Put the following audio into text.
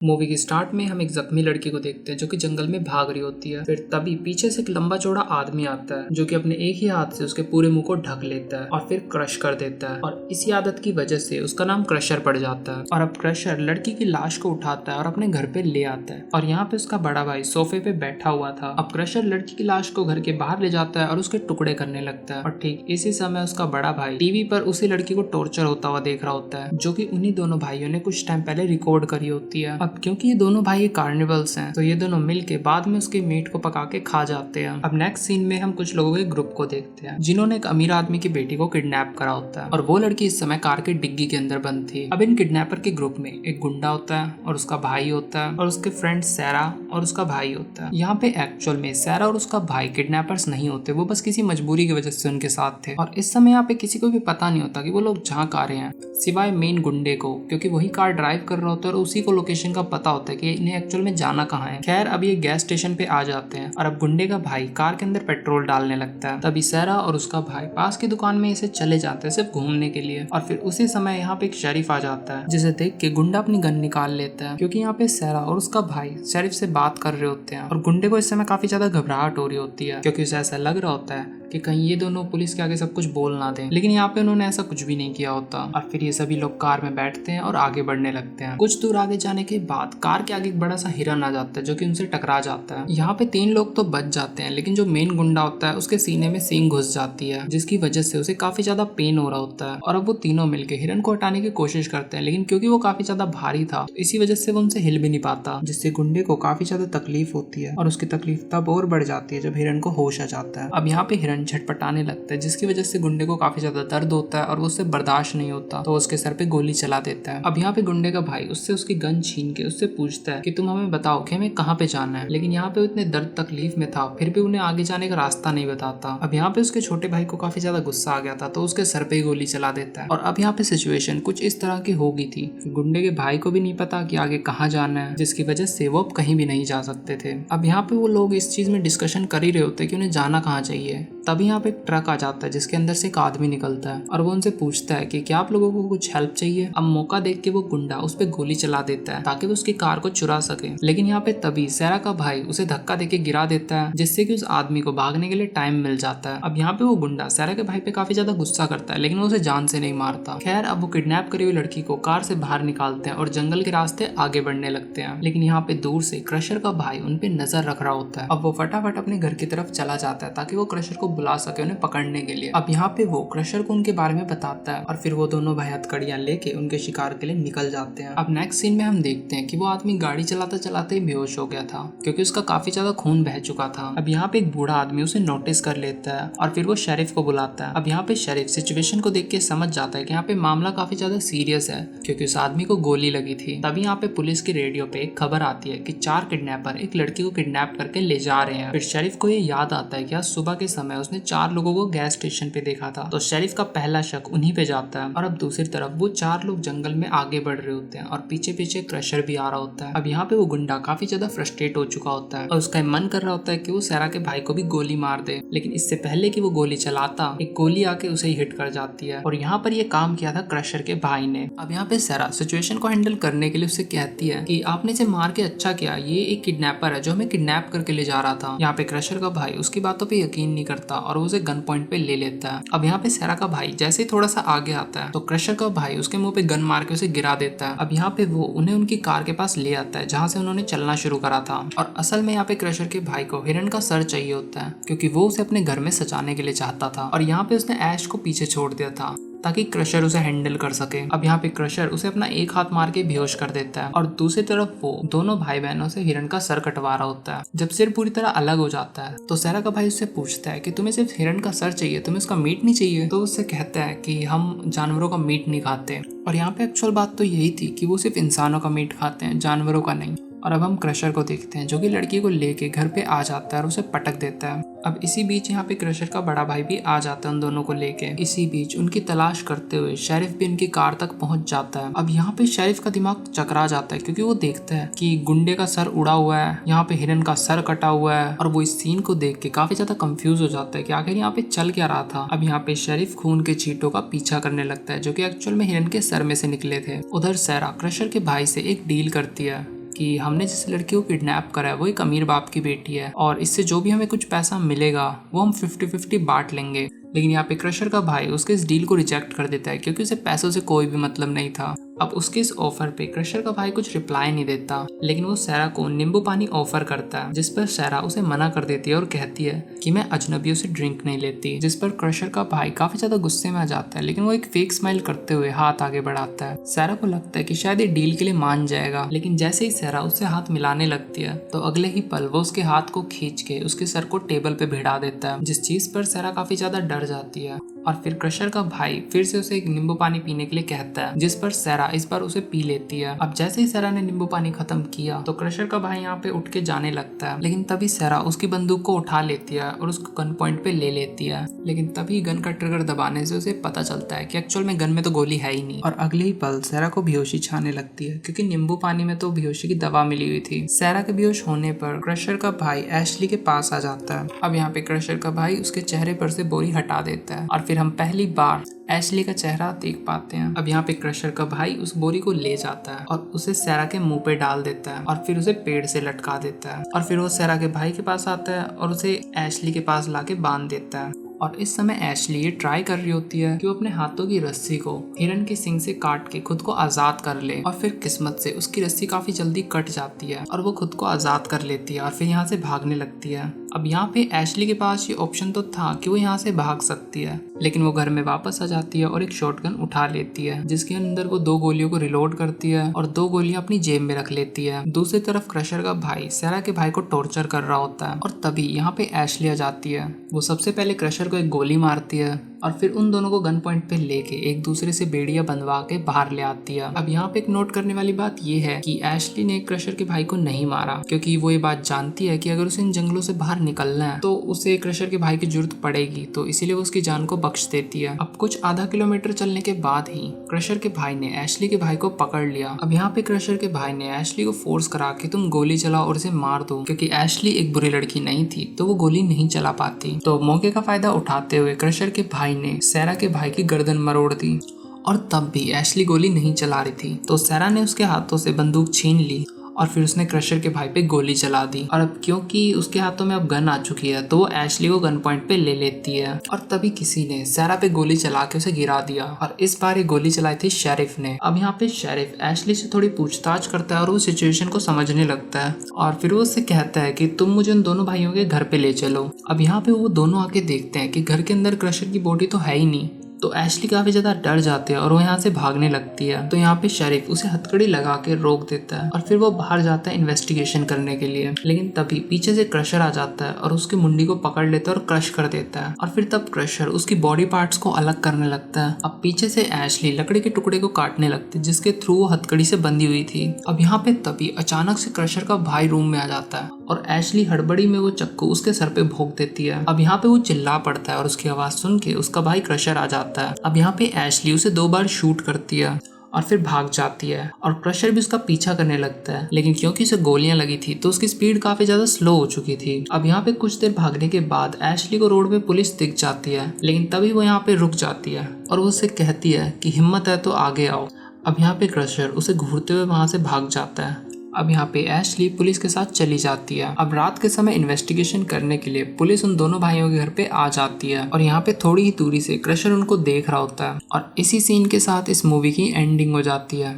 Movie की start में हम एक जख्मी लड़की को देखते हैं जो कि जंगल में भाग रही होती है। फिर तभी पीछे से एक लंबा चौड़ा आदमी आता है जो कि अपने एक ही हाथ से उसके पूरे मुंह को ढक लेता है और फिर क्रश कर देता है। और इसी आदत की वजह से उसका नाम क्रशर पड़ जाता है। और अब क्रशर लड़की की लाश को उठाता है और अपने घर पे ले आता है। और यहाँ पे उसका बड़ा भाई सोफे पे बैठा हुआ था। अब क्रशर लड़की की लाश को घर के बाहर ले जाता है और उसके टुकड़े करने लगता है। और ठीक इसी समय उसका बड़ा भाई टीवी पर उसी लड़की को टॉर्चर होता हुआ देख रहा होता है जो कि उन्हीं दोनों भाइयों ने कुछ टाइम पहले रिकॉर्ड करी होती है। अब क्योंकि ये दोनों भाई कार्निवल्स हैं तो ये दोनों मिलके बाद में उसके मीट को पका के खा जाते हैं। अब नेक्स्ट सीन में हम कुछ लोगों के ग्रुप को देखते हैं जिन्होंने एक अमीर आदमी की बेटी को किडनैप करा होता है और वो लड़की इस समय कार के डिग्गी के अंदर बंद थी। अब इन किडनैपर के ग्रुप में एक गुंडा होता है और उसका भाई होता है और उसके फ्रेंड सैरा और उसका भाई होता है। यहाँ पे एक्चुअल में सैरा और उसका भाई किडनैपर्स नहीं होते, वो बस किसी मजबूरी की वजह से उनके साथ थे। और इस समय यहाँ पे किसी को भी पता नहीं होता कि वो लोग जहाँ आ रहे हैं सिवाय मेन गुंडे को, क्योंकि वही कार ड्राइव कर रहा होता है और उसी को लोकेशन का पता होता है कि इन्हें एक्चुअल में जाना कहाँ है। खैर अब ये गैस स्टेशन पे आ जाते हैं और अब गुंडे का भाई कार के अंदर पेट्रोल डालने लगता है। तभी सैरा और उसका भाई पास की दुकान में इसे चले जाते हैं सिर्फ घूमने के लिए। और फिर उसी समय यहाँ पे एक शरीफ आ जाता है जिसे देख के गुंडा अपनी गन निकाल लेता है क्योंकि यहाँ पे सैरा और उसका भाई शरीफ से बात कर रहे होते हैं। और गुंडे को इस समय काफी ज्यादा घबराहट हो रही होती है क्योंकि उसे ऐसा लग रहा होता है कि कहीं ये दोनों पुलिस के आगे सब कुछ बोल ना दें, लेकिन यहाँ पे उन्होंने ऐसा कुछ भी नहीं किया होता। और फिर ये सभी लोग कार में बैठते हैं और आगे बढ़ने लगते हैं। कुछ दूर आगे जाने के बाद कार के आगे एक बड़ा सा हिरन आ जाता है जो कि उनसे टकरा जाता है। यहाँ पे 3 लोग तो बच जाते हैं लेकिन जो मेन गुंडा होता है उसके सीने में सींग घुस जाती है जिसकी वजह से उसे काफी ज्यादा पेन हो रहा होता है। और अब वो तीनों मिलकर हिरन को हटाने की कोशिश करते हैं लेकिन क्योंकि वो काफी ज्यादा भारी था तो इसी वजह से वो उनसे हिल भी नहीं पाता, जिससे गुंडे को काफी ज्यादा तकलीफ होती है। और उसकी तकलीफ तब और बढ़ जाती है जब हिरन को होश आ जाता है। अब यहाँ पे हिरन झटपटाने लगता है जिसकी वजह से गुंडे को काफी ज्यादा दर्द होता है और वो उससे बर्दाश्त नहीं होता तो उसके सर पे गोली चला देता है। अब यहाँ पे गुंडे का भाई उससे उसकी गन छीन के उससे पूछता है कि तुम हमें बताओ कि हमें कहाँ पे जाना है, लेकिन यहाँ पे इतने दर्द तकलीफ में था फिर भी उन्हें आगे जाने का रास्ता नहीं बताता। अब यहाँ पे उसके छोटे भाई को काफी ज्यादा गुस्सा आ गया था तो उसके सर पे ही गोली चला देता है। और अब यहाँ पे सिचुएशन कुछ इस तरह की हो गई थी, गुंडे के भाई को भी नहीं पता कि आगे कहाँ जाना है, जिसकी वजह से वो अब कहीं भी नहीं जा सकते थे। अब यहाँ पे वो लोग इस चीज में डिस्कशन कर ही रहे होते कि उन्हें जाना कहाँ चाहिए। तभी यहाँ पे एक ट्रक आ जाता है जिसके अंदर से एक आदमी निकलता है और वो उनसे पूछता है कि क्या आप लोगों को कुछ हेल्प चाहिए। अब मौका देख के वो गुंडा उस पे गोली चला देता है ताकि वो उसकी कार को चुरा सके, लेकिन यहाँ पे तभी सैरा का भाई उसे धक्का देके गिरा देता है जिससे कि उस आदमी को भागने के लिए टाइम मिल जाता है। अब यहाँ पे वो गुंडा सैरा के भाई पे काफी ज्यादा गुस्सा करता है लेकिन वो उसे जान से नहीं मारता। खैर अब वो किडनैप करी हुई लड़की को कार से बाहर निकालते हैं और जंगल के रास्ते आगे बढ़ने लगते हैं, लेकिन यहाँ पे दूर से क्रशर का भाई उन पे नजर रख रहा होता है। अब वो फटाफट अपने घर की तरफ चला जाता है ताकि वो क्रशर को बुला सके उन्हें पकड़ने के लिए। अब यहाँ पे वो क्रशर को उनके बारे में बताता है और फिर वो दोनों भाई हथकड़ियां लेके उनके शिकार के लिए निकल जाते हैं। अब नेक्स्ट सीन में हम देखते हैं कि वो आदमी गाड़ी चलाते चलाते ही बेहोश हो गया था क्योंकि उसका काफी ज्यादा खून बह चुका था। अब यहाँ पे एक बूढ़ा आदमी उसे नोटिस कर लेता है और फिर वो शरीफ को बुलाता है। अब यहाँ पे शरीफ सिचुएशन को देख के समझ जाता है कि यहाँ पे मामला काफी ज्यादा सीरियस है क्योंकि उस आदमी को गोली लगी थी। तभी यहाँ पे पुलिस की रेडियो पे एक खबर आती है कि 4 किडनैपर एक लड़की को किडनैप करके ले जा रहे हैं। फिर शरीफ को ये याद आता है कि आज सुबह के समय उसने 4 लोगों को गैस स्टेशन पे देखा था, तो शरीफ का पहला शक उन्हीं पे जाता है। और अब दूसरी तरफ वो 4 लोग जंगल में आगे बढ़ रहे होते हैं और पीछे पीछे क्रशर भी आ रहा होता है। अब यहाँ पे वो गुंडा काफी ज्यादा फ्रस्ट्रेट हो चुका होता है और उसका मन कर रहा होता है कि वो सैरा के भाई को भी गोली मार दे, लेकिन इससे पहले कि वो गोली चलाता एक गोली आके उसे ही हिट कर जाती है। और यहाँ पर ये काम किया था क्रशर के भाई ने। अब यहाँ पे सैरा सिचुएशन को हैंडल करने के लिए उससे कहती है कि आपने इसे मार के अच्छा किया, ये एक किडनैपर है जो हमें किडनैप करके ले जा रहा था। यहाँ पे क्रशर का भाई उसकी बातों पे यकीन नहीं करता और उसे गन पॉइंट पे ले लेता है। अब यहाँ पे सैरा का भाई जैसे ही थोड़ा सा आगे आता है तो क्रशर का भाई उसके मुंह पे गन मार के उसे गिरा देता है। अब यहाँ पे वो उन्हें उनकी कार के पास ले आता है जहाँ से उन्होंने चलना शुरू करा था। और असल में यहाँ पे क्रशर के भाई को हिरन का सर चाहिए होता है क्योंकि वो उसे अपने घर में सजाने के लिए चाहता था और यहाँ पे उसने ऐश को पीछे छोड़ दिया था ताकि क्रशर उसे हैंडल कर सके। अब यहाँ पे क्रशर उसे अपना एक हाथ मार के बेहोश कर देता है और दूसरी तरफ वो दोनों भाई बहनों से हिरन का सर कटवा रहा होता है। जब सिर पूरी तरह अलग हो जाता है तो सैरा का भाई उससे पूछता है कि तुम्हें सिर्फ हिरन का सर चाहिए, तुम्हें उसका मीट नहीं चाहिए। तो उससे कहता है कि हम जानवरों का मीट नहीं खाते। और यहाँ पे एक्चुअल बात तो यही थी कि वो सिर्फ इंसानों का मीट खाते हैं, जानवरों का नहीं। और अब हम क्रशर को देखते हैं जो कि लड़की को लेके घर पे आ जाता है और उसे पटक देता है। अब इसी बीच यहाँ पे क्रशर का बड़ा भाई भी आ जाता है उन दोनों को लेके। इसी बीच उनकी तलाश करते हुए शेरिफ भी उनकी कार तक पहुंच जाता है। अब यहाँ पे शेरिफ का दिमाग चकरा जाता है क्योंकि वो देखता है कि गुंडे का सर उड़ा हुआ है, यहाँ पे हिरन का सर कटा हुआ है और वो इस सीन को देख के काफी ज्यादा कंफ्यूज हो जाता है कि आखिर यहाँ पे चल क्या रहा था। अब यहाँ पे शेरिफ खून के छींटों का पीछा करने लगता है जो कि एक्चुअल में हिरन के सर में से निकले थे। उधर सैरा क्रशर के भाई से एक डील करती है कि हमने जिस लड़की को किडनैप करा है वो एक अमीर बाप की बेटी है और इससे जो भी हमें कुछ पैसा मिलेगा वो हम 50-50 बांट लेंगे। लेकिन यहाँ पे क्रशर का भाई उसके इस डील को रिजेक्ट कर देता है क्योंकि उसे पैसों से कोई भी मतलब नहीं था। अब उसके इस ऑफर पे क्रशर का भाई कुछ रिप्लाई नहीं देता, लेकिन वो सैरा को नींबू पानी ऑफर करता है, जिस पर सैरा उसे मना कर देती है और कहती है कि मैं अजनबियों से ड्रिंक नहीं लेती। जिस पर क्रशर का भाई काफी ज्यादा गुस्से में आ जाता है, लेकिन वो एक फेक स्माइल करते हुए हाथ आगे बढ़ाता है। सैरा को लगता है कि शायद ये डील के लिए मान जाएगा, लेकिन जैसे ही सैरा उससे हाथ मिलाने लगती है तो अगले ही पल वो उसके हाथ को खींच के उसके सर को टेबल पे भिड़ा देता है, जिस चीज पर सैरा काफी ज्यादा डर जाती है। और फिर क्रशर का भाई फिर से उसे एक नींबू पानी पीने के लिए कहता है, जिस पर सैरा इस बार उसे पी लेती है। अब जैसे ही सैरा ने नींबू पानी खत्म किया तो क्रशर का भाई यहाँ पे उठ के जाने लगता है, लेकिन तभी सैरा उसकी बंदूक को उठा लेती है और उसको गन पॉइंट पे ले लेती है। लेकिन तभी गन का ट्रिगर दबाने से उसे पता चलता है कि एक्चुअल में गन में तो गोली है ही नहीं। और अगले ही पल सैरा को बेहोशी छाने लगती है क्योंकि नींबू पानी में तो बेहोशी की दवा मिली हुई थी। सैरा के बेहोश होने पर क्रशर का भाई एशली के पास आ जाता है। अब यहाँ पे क्रशर का भाई उसके चेहरे पर से बोरी हटा देता है और फिर हम पहली बार एशली का चेहरा देख पाते हैं। अब यहाँ पे क्रशर का भाई उस बोरी को ले जाता है और उसे सैरा के मुंह पे डाल देता है और फिर उसे पेड़ से लटका देता है। और फिर वो सैरा के भाई के पास आता है और उसे एशली के पास लाके बांध देता है। और इस समय एशली ये ट्राई कर रही होती है कि वो अपने हाथों की रस्सी को हिरन के सींग से काट के खुद को आजाद कर ले, और फिर किस्मत से उसकी रस्सी काफी जल्दी कट जाती है और वो खुद को आजाद कर लेती है और फिर यहाँ से भागने लगती है। अब यहाँ पे एशली के पास ये ऑप्शन तो था कि वो यहाँ से भाग सकती है, लेकिन वो घर में वापस आ जाती है और एक शॉटगन उठा लेती है, जिसके अंदर वो 2 गोलियों को रिलोड करती है और 2 गोलियां अपनी जेब में रख लेती है। दूसरी तरफ क्रशर का भाई सैरा के भाई को टॉर्चर कर रहा होता है और तभी यहाँ पे एशली आ जाती है। वो सबसे पहले क्रशर को एक गोली मारती है और फिर उन दोनों को गन पॉइंट पे लेके एक दूसरे से बेड़िया बंधवा के बाहर ले आती है। अब यहाँ पे एक नोट करने वाली बात ये है कि एशली ने क्रशर के भाई को नहीं मारा, क्योंकि वो ये बात जानती है कि अगर उसे इन जंगलों से बाहर निकलना है तो उसे क्रशर के भाई की जरूरत पड़ेगी, तो इसीलिए वो उसकी जान को बख्श देती है। अब कुछ आधा किलोमीटर चलने के बाद ही क्रशर के भाई ने एशली के भाई को पकड़ लिया। अब यहाँ पे क्रशर के भाई ने एशली को फोर्स करा कि तुम गोली चलाओ और उसे मार दो, क्योंकि एशली एक बुरी लड़की नहीं थी तो वो गोली नहीं चला पाती। तो मौके का फायदा उठाते हुए क्रशर के भाई ने सैरा के भाई की गर्दन मरोड़ दी और तब भी एशली गोली नहीं चला रही थी, तो सैरा ने उसके हाथों से बंदूक छीन ली और फिर उसने क्रशर के भाई पे गोली चला दी। और अब क्योंकि उसके हाथों में अब गन आ चुकी है तो वो एशली को गन पॉइंट पे ले लेती है और तभी किसी ने सैरा पे गोली चला के उसे गिरा दिया और इस बार ये गोली चलाई थी शेरिफ ने। अब यहाँ पे शेरिफ एशली से थोड़ी पूछताछ करता है और वो सिचुएशन को समझने लगता है और फिर वो उससे कहता है कि तुम मुझे उन दोनों भाइयों के घर पे ले चलो। अब यहाँ पे वो दोनों आके देखते हैं कि घर के अंदर क्रशर की बॉडी तो है ही नहीं, तो एशली काफी ज्यादा डर जाते हैं और वो यहाँ से भागने लगती है। तो यहाँ पे शेरिफ उसे हथकड़ी लगा के रोक देता है और फिर वो बाहर जाता है इन्वेस्टिगेशन करने के लिए, लेकिन तभी पीछे से क्रशर आ जाता है और उसकी मुंडी को पकड़ लेता है और क्रश कर देता है और फिर तब क्रशर उसकी बॉडी पार्ट्स को अलग करने लगता है। अब पीछे से एशली लकड़ी के टुकड़े को काटने लगती है जिसके थ्रू वो हथकड़ी से बंधी हुई थी। अब यहाँ पे तभी अचानक से क्रशर का भाई रूम में आ जाता है और एशली हड़बड़ी में वो चक्कू उसके सर पे भोंक देती है। अब यहाँ पे वो चिल्ला पड़ता है और उसकी आवाज सुन के उसका भाई क्रशर आ जाता है। अब यहाँ पे एशली उसे 2 बार शूट करती है और फिर भाग जाती है और क्रशर भी उसका पीछा करने लगता है, लेकिन क्योंकि उसे गोलियां लगी थी तो उसकी स्पीड काफी ज्यादा स्लो हो चुकी थी। अब यहाँ पे कुछ देर भागने के बाद एशली को रोड पे पुलिस दिख जाती है, लेकिन तभी वो यहाँ पे रुक जाती है और वो उससे कहती है कि हिम्मत है तो आगे आओ। अब यहाँ पे क्रशर उसे घूरते हुए वहां से भाग जाता है। अब यहाँ पे एशली पुलिस के साथ चली जाती है। अब रात के समय इन्वेस्टिगेशन करने के लिए पुलिस उन दोनों भाइयों के घर पे आ जाती है और यहाँ पे थोड़ी ही दूरी से क्रशर उनको देख रहा होता है और इसी सीन के साथ इस मूवी की एंडिंग हो जाती है।